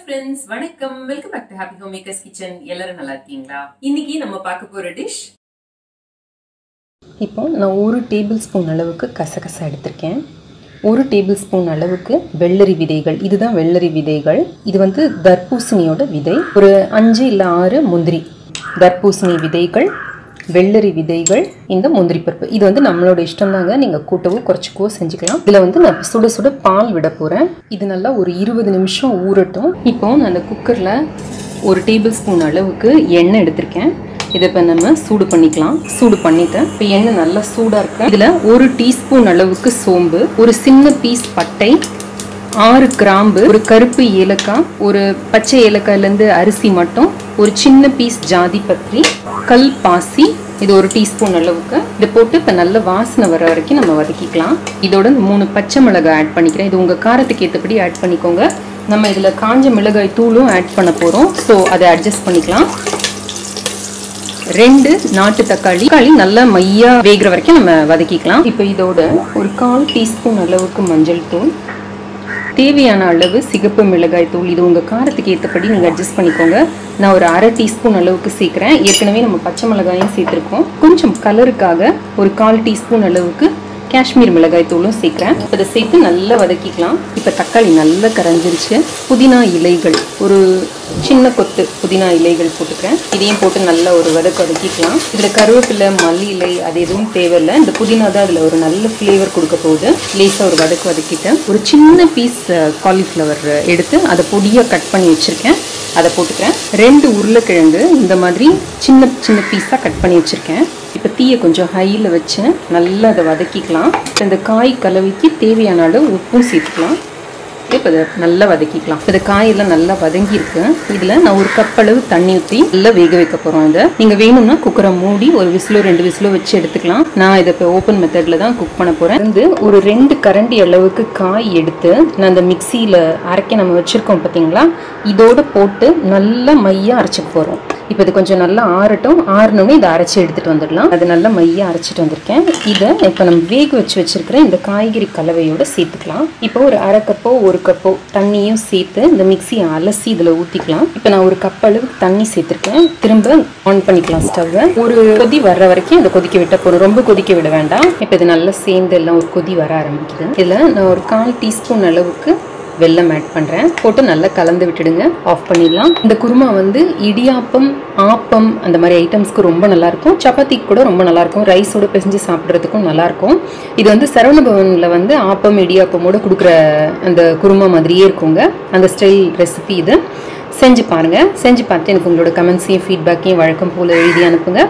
friends, வணக்கம். Welcome back to Happy Homemakers Kitchen. எல்லாரும் நல்லா இருக்கீங்களா? இன்னைக்கு நம்ம பார்க்க போற டிஷ். இப்போ நான் 1 டேபிள் ஸ்பூன் அளவுக்கு கசகசா எடுத்துர்க்கேன். 1 டேபிள் ஸ்பூன் அளவுக்கு வெள்ளரி விதைகள். இதுதான் வெள்ளரி விதைகள். இது வந்து தர்பூசணியோட விதை. ஒரு 5 இல்ல 6 முந்திரி. தர்பூசணி விதைகள், வெள்ளரி விதைகள், இந்த முந்திரி பருப்பு. இது வந்து நம்மளோட இஷ்டம் தாங்க. நீங்க கூட்டவோ குறைச்சிக்கவோ செஞ்சுக்கலாம். இதுல வந்து நான் சுட சுட பால் விட போறேன். இது நல்லா ஒரு 20 நிமிஷம் ஊறட்டும். இப்போ நான் அந்த குக்கர்ல 1 டேபிள் ஸ்பூன் அளவுக்கு எண்ணெய் எடுத்திருக்கேன். இதை இப்போ நம்ம சூடு பண்ணிக்கலாம். சூடு பண்ணிட்டேன். இப்போ எண்ணெய் நல்லா சூடாக இருக்கு. இதில் 1 டீஸ்பூன் அளவுக்கு சோம்பு, ஒரு சின்ன பீஸ் பட்டை, 6 கிராம்பு, ஒரு கருப்பு ஏலக்காய், ஒரு பச்சை ஏலக்காயிலேருந்து அரிசி மட்டும், ஒரு சின்ன பீஸ் ஜாதி பத்திரி, கல் பாசி, இது 1 டீஸ்பூன் அளவுக்கு. இதை போட்டு இப்போ நல்ல வாசனை வர வரைக்கும் நம்ம வதக்கிக்கலாம். இதோட 3 பச்சை மிளகாய் ஆட் பண்ணிக்கிறேன். இது உங்கள் காரத்துக்கு ஏற்றபடி ஆட் பண்ணிக்கோங்க. நம்ம இதில் காஞ்ச மிளகாய் தூளும் ஆட் பண்ண போகிறோம். ஸோ அதை அட்ஜஸ்ட் பண்ணிக்கலாம். 2 நாட்டு தக்காளி நல்லா மையா வேகிற வரைக்கும் நம்ம வதக்கிக்கலாம். இப்போ இதோட ஒரு 1/4 டீஸ்பூன் அளவுக்கு மஞ்சள் தூள், தேவையான அளவு சிகப்பு மிளகாய் தூள், இது உங்கள் காரத்துக்கு ஏற்றபடி நீங்கள் அட்ஜஸ்ட் பண்ணிக்கோங்க. நான் ஒரு 1/2 டீஸ்பூன் அளவுக்கு சேர்க்குறேன். ஏற்கனவே நம்ம பச்சை மிளகாயும் சேர்த்துருக்கோம். கொஞ்சம் கலருக்காக ஒரு 1/4 டீஸ்பூன் அளவுக்கு காஷ்மீர் மிளகாய் தூளும் சேர்க்குறேன். இப்போ இதை சேர்த்து நல்லா வதக்கிக்கலாம். இப்போ தக்காளி நல்லா கரைஞ்சிருச்சு. புதினா இலைகள், ஒரு சின்ன கொத்து புதினா இலைகள் போட்டுக்கிறேன். இதையும் போட்டு நல்லா ஒரு வதக்கிக்கலாம். இதில் கருவேப்பிலை, மல்லி இலை அது எதுவும் தேவையில்லை. இந்த புதினா தான் அதில் ஒரு நல்ல ஃப்ளேவர் கொடுக்க போகுது. லேசாக ஒரு வதக்கிட்டேன். ஒரு சின்ன பீஸ் காலிஃப்ளவர் எடுத்து அதை பொடியாக கட் பண்ணி வச்சுருக்கேன். அதை போட்டுக்கிறேன். 2 உருளைக்கிழங்கு இந்த மாதிரி சின்ன சின்ன பீஸாக கட் பண்ணி வச்சுருக்கேன். இப்போ தீயை கொஞ்சம் ஹையில் வச்சு நல்லா அதை வதக்கிக்கலாம். இந்த காய் கலவைக்கு தேவையான அளவு உப்பும் சேர்த்துக்கலாம். இப்போ இதை நல்லா வதக்கிக்கலாம். இந்த காயெல்லாம் நல்லா வதங்கியிருக்கு. இதில் நான் 1 கப் அளவு தண்ணி ஊற்றி நல்லா வேக வைக்க போகிறோம். இதை நீங்கள் வேணும்னா குக்கரை மூடி ஒரு விசிலோ 2 விசிலோ வச்சு எடுத்துக்கலாம். நான் இதை இப்போ ஓப்பன் மெத்தடில் தான் குக் பண்ண போகிறேன். வந்து ஒரு 2 கரண்டி அளவுக்கு காய் எடுத்து நான் இந்த மிக்சியில் அரைக்க நம்ம வச்சுருக்கோம் பார்த்தீங்களா, இதோடு போட்டு நல்லா மையாக அரைச்சிக்க போகிறோம். இப்போ இது கொஞ்சம் நல்லா ஆறட்டும். ஆறினோடனே இதை அரைச்சி எடுத்துகிட்டு வந்துடலாம். அது நல்லா மையாக அரைச்சிட்டு வந்திருக்கேன். இதை இப்போ நம்ம வேக வச்சுருக்கிற இந்த காய்கறி கலவையோடு சேர்த்துக்கலாம். இப்போ ஒரு 1/2 கப்போ 1 கப்போ தண்ணியும் சேர்த்து இந்த மிக்சியை அலசி இதில் ஊற்றிக்கலாம். இப்போ நான் 1 கப் அளவுக்கு தண்ணி சேர்த்துருக்கேன். திரும்ப ஆன் பண்ணிக்கலாம் ஸ்டவ்வை. ஒரு கொதி வர்ற வரைக்கும் இதை கொதிக்க விட்ட போகிறோம். ரொம்ப கொதிக்க விட வேண்டாம். இப்போ இது நல்லா சேர்ந்து எல்லாம் ஒரு கொதி வர ஆரம்பிக்குது. இதில் நான் ஒரு 1/4 டீஸ்பூன் அளவுக்கு வெல்லம் ஆட் பண்ணுறேன். போட்டு நல்லா கலந்து விட்டுடுங்க. ஆஃப் பண்ணிடலாம். இந்த குருமா வந்து இடியாப்பம், ஆப்பம் அந்த மாதிரி ஐட்டம்ஸ்க்கு ரொம்ப நல்லாயிருக்கும். சப்பாத்திக்கு கூட ரொம்ப நல்லாயிருக்கும். ரைஸோடு பிசைஞ்சு சாப்பிட்றதுக்கும் நல்லாயிருக்கும். இது வந்து சரவணபவனில் வந்து ஆப்பம் இடியாப்பமோடு கொடுக்குற அந்த குருமா மாதிரியே இருக்குங்க. அந்த ஸ்டைல் ரெசிபி இது. செஞ்சு பாருங்கள். செஞ்சு பார்த்து எனக்கு உங்களோட கமெண்ட்ஸையும் ஃபீட்பேக்கையும் வழக்கம் போல் எழுதி அனுப்புங்க.